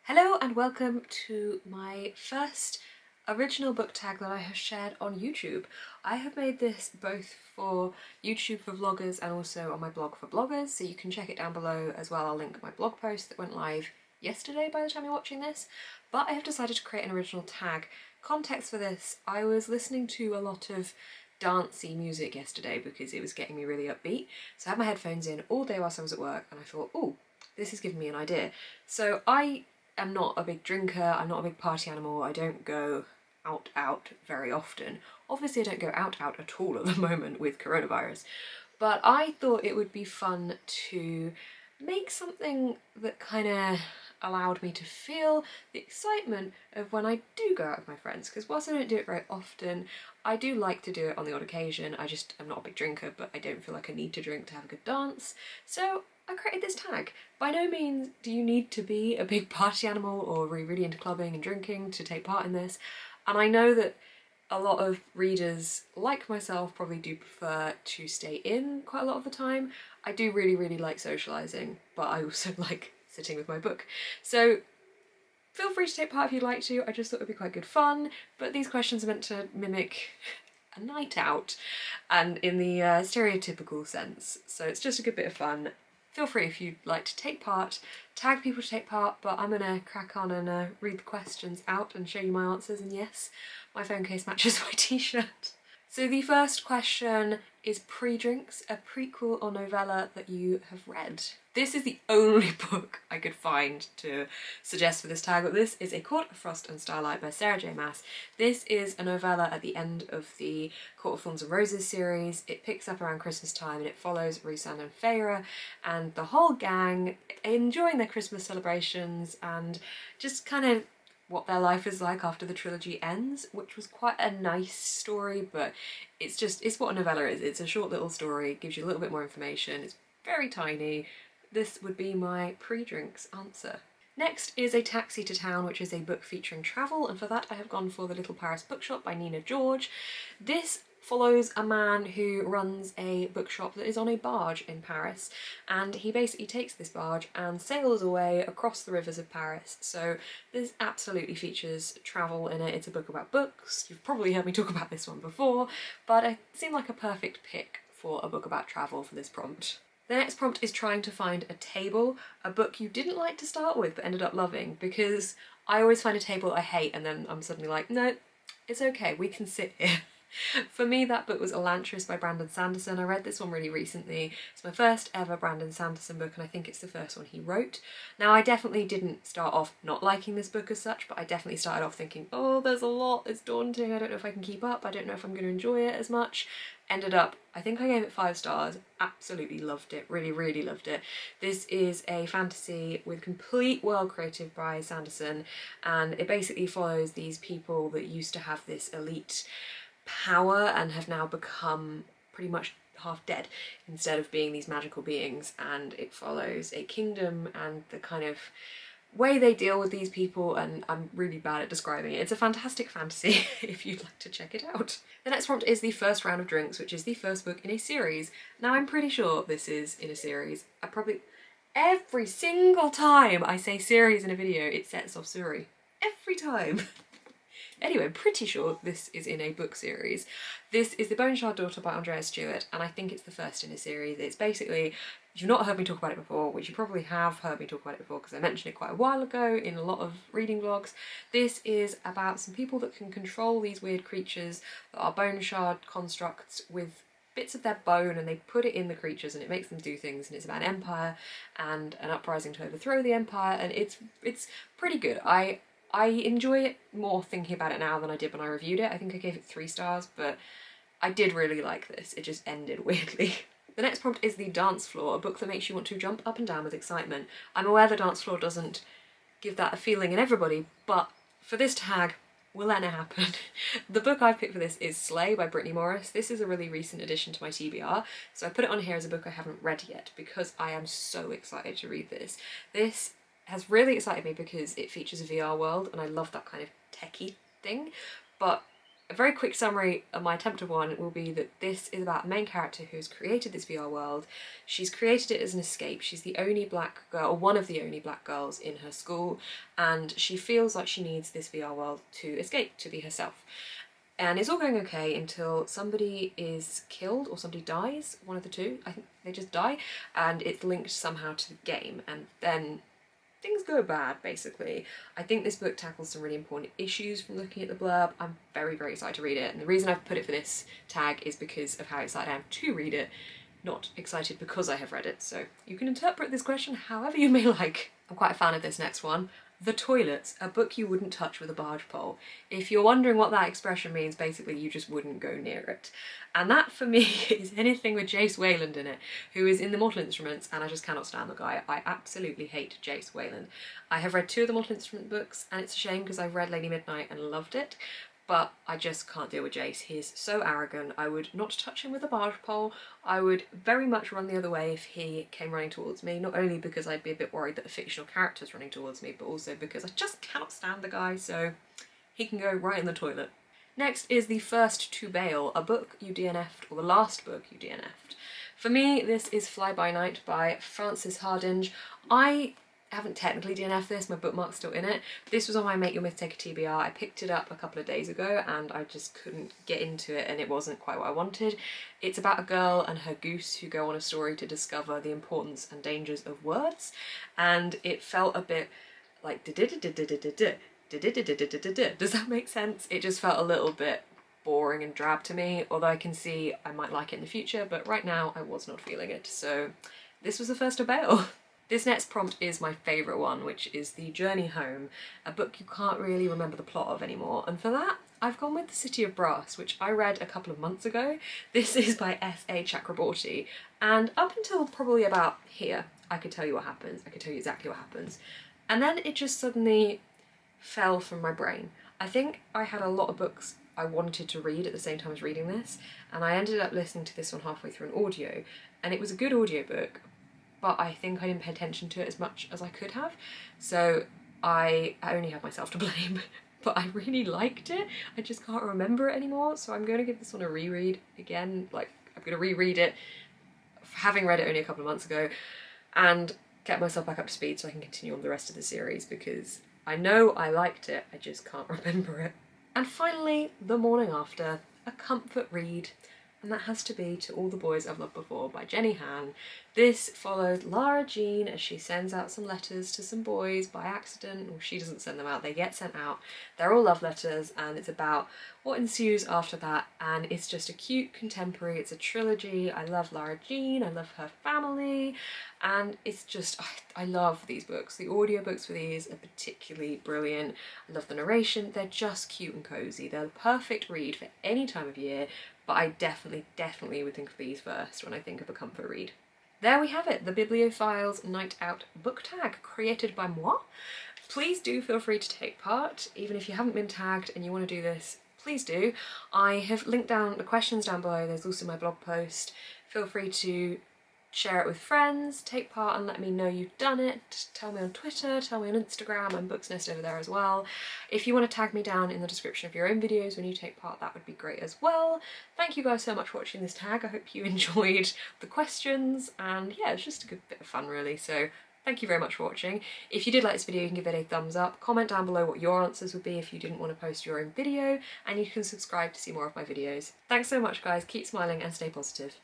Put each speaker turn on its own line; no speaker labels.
Hello and welcome to my first original book tag that I have shared on YouTube. I have made this both for YouTube for vloggers and also on my blog for bloggers, so you can check it down below as well. I'll link my blog post that went live yesterday by the time you're watching this, but I have decided to create an original tag. Context for this, I was listening to a lot of dancey music yesterday because it was getting me really upbeat, so I had my headphones in all day whilst I was at work and I thought, oh, this has given me an idea. So I'm not a big drinker, I'm not a big party animal, I don't go out very often. Obviously I don't go out at all at the moment with coronavirus, but I thought it would be fun to make something that kind of allowed me to feel the excitement of when I do go out with my friends, because whilst I don't do it very often, I do like to do it on the odd occasion. I'm not a big drinker, but I don't feel like I need to drink to have a good dance, so I created this tag. By no means do you need to be a big party animal or really into clubbing and drinking to take part in this, and I know that a lot of readers, like myself, probably do prefer to stay in quite a lot of the time. I do really like socialising, but I also like sitting with my book. So feel free to take part if you'd like to. I just thought it would be quite good fun, but these questions are meant to mimic a night out, and in the stereotypical sense, so it's just a good bit of fun. Feel free if you'd like to take part, tag people to take part, but I'm gonna crack on and read the questions out and show you my answers, and yes, my phone case matches my t-shirt. So the first question is pre-drinks, a prequel or novella that you have read. This is the only book I could find to suggest for this tag, but this is A Court of Frost and Starlight by Sarah J Maas. This is a novella at the end of the Court of Thorns and Roses series. It picks up around Christmas time and it follows Rhysand and Feyre and the whole gang enjoying their Christmas celebrations and just kind of what their life is like after the trilogy ends, which was quite a nice story, but it's what a novella is. It's a short little story, gives you a little bit more information, it's very tiny. This would be my pre-drinks answer. Next is A Taxi to Town, which is a book featuring travel, and for that I have gone for The Little Paris Bookshop by Nina George. This follows a man who runs a bookshop that is on a barge in Paris, and he basically takes this barge and sails away across the rivers of Paris. So this absolutely features travel in it. It's a book about books. You've probably heard me talk about this one before, but it seemed like a perfect pick for a book about travel for this prompt. The next prompt is Trying to Find a Table, a book you didn't like to start with but ended up loving, because I always find a table I hate and then I'm suddenly like, no, it's okay, we can sit here. For me, that book was Elantris by Brandon Sanderson. I read this one really recently. It's my first ever Brandon Sanderson book and I think it's the first one he wrote. Now, I definitely didn't start off not liking this book as such, but I definitely started off thinking, oh, there's a lot, it's daunting, I don't know if I can keep up, I don't know if I'm going to enjoy it as much. Ended up, I think I gave it 5 stars, absolutely loved it, really loved it. This is a fantasy with complete world created by Sanderson, and it basically follows these people that used to have this elite power and have now become pretty much half dead instead of being these magical beings, and it follows a kingdom and the kind of way they deal with these people, and I'm really bad at describing it. It's a fantastic fantasy if you'd like to check it out. The next prompt is The First Round of Drinks, which is the first book in a series. Now, I'm pretty sure this is in a series. Every single time I say series in a video, it sets off Suri. Every time. Anyway, I'm pretty sure this is in a book series. This is The Bone Shard Daughter by Andrea Stewart, and I think it's the first in a series. It's basically, if you've not heard me talk about it before, which you probably have heard me talk about it before because I mentioned it quite a while ago in a lot of reading vlogs, this is about some people that can control these weird creatures that are bone shard constructs with bits of their bone, and they put it in the creatures and it makes them do things, and it's about an empire and an uprising to overthrow the empire, and it's pretty good. I enjoy it more thinking about it now than I did when I reviewed it. I think I gave it 3 stars, but I did really like this. It just ended weirdly. The next prompt is The Dance Floor, a book that makes you want to jump up and down with excitement. I'm aware the dance floor doesn't give that a feeling in everybody, but for this tag, we're letting it happen. The book I've picked for this is Slay by Brittany Morris. This is a really recent addition to my TBR, so I put it on here as a book I haven't read yet because I am so excited to read this. This has really excited me because it features a VR world and I love that kind of techie thing, but A very quick summary of my attempt of one will be that this is about a main character who's created this VR world. She's created it as an escape. She's the only black girl, or one of the only black girls in her school, and she feels like she needs this VR world to escape, to be herself. And it's all going okay until somebody is killed or somebody dies, one of the two. I think they just die, and it's linked somehow to the game, and then things go bad, basically. I think this book tackles some really important issues from looking at the blurb. I'm very, very excited to read it, and the reason I've put it for this tag is because of how excited I am to read it, not excited because I have read it. So you can interpret this question however you may like. I'm quite a fan of this next one. The Toilets, a book you wouldn't touch with a barge pole. If you're wondering what that expression means, basically you just wouldn't go near it. And that for me is anything with Jace Wayland in it, who is in the Mortal Instruments, and I just cannot stand the guy. I absolutely hate Jace Wayland. I have read 2 of the Mortal Instrument books, and it's a shame because I've read Lady Midnight and loved it, but I just can't deal with Jace. He's so arrogant. I would not touch him with a barge pole. I would very much run the other way if he came running towards me, not only because I'd be a bit worried that a fictional character's running towards me, but also because I just cannot stand the guy, so he can go right in the toilet. Next is The First to Bail, a book you DNF'd, or the last book you DNF'd. For me, this is Fly By Night by Frances Hardinge. I haven't technically DNF'd this, my bookmark's still in it. This was on my Make Your Myth Take a TBR. I picked it up a couple of days ago and I just couldn't get into it, and it wasn't quite what I wanted. It's about a girl and her goose who go on a story to discover the importance and dangers of words, and it felt a bit like does that make sense? It just felt a little bit boring and drab to me, although I can see I might like it in the future, but right now I was not feeling it, so this was The First to Bail. This next prompt is my favourite one, which is The Journey Home, a book you can't really remember the plot of anymore, and for that I've gone with The City of Brass, which I read a couple of months ago. This is by S.A. Chakraborty, and up until probably about here I could tell you what happens, I could tell you exactly what happens, and then it just suddenly fell from my brain. I think I had a lot of books I wanted to read at the same time as reading this, and I ended up listening to this one halfway through an audio, and it was a good audiobook, but I think I didn't pay attention to it as much as I could have, so I only have myself to blame. But I really liked it, I just can't remember it anymore, so I'm going to give this one a reread again. Like, I'm going to reread it, having read it only a couple of months ago, and get myself back up to speed so I can continue on the rest of the series, because I know I liked it, I just can't remember it. And finally, The Morning After, a comfort read, and that has to be To All the Boys I've Loved Before by Jenny Han. This follows Lara Jean as she sends out some letters to some boys by accident, or she doesn't send them out, they get sent out. They're all love letters, and it's about what ensues after that, and it's just a cute contemporary, it's a trilogy. I love Lara Jean, I love her family, and it's just, I love these books. The audiobooks for these are particularly brilliant. I love the narration, they're just cute and cozy. They're the perfect read for any time of year, but I definitely would think of these first when I think of a comfort read. There we have it, the Bibliophile's Night Out book tag, created by moi. Please do feel free to take part, even if you haven't been tagged and you want to do this, please do. I have linked down the questions down below, there's also my blog post. Feel free to share it with friends, take part and let me know you've done it. Tell me on Twitter, tell me on Instagram, I'm Booksnest over there as well. If you want to tag me down in the description of your own videos when you take part, that would be great as well. Thank you guys so much for watching this tag. I hope you enjoyed the questions, and yeah, it's just a good bit of fun really, so thank you very much for watching. If you did like this video, you can give it a thumbs up, comment down below what your answers would be if you didn't want to post your own video, and you can subscribe to see more of my videos. Thanks so much guys, keep smiling and stay positive.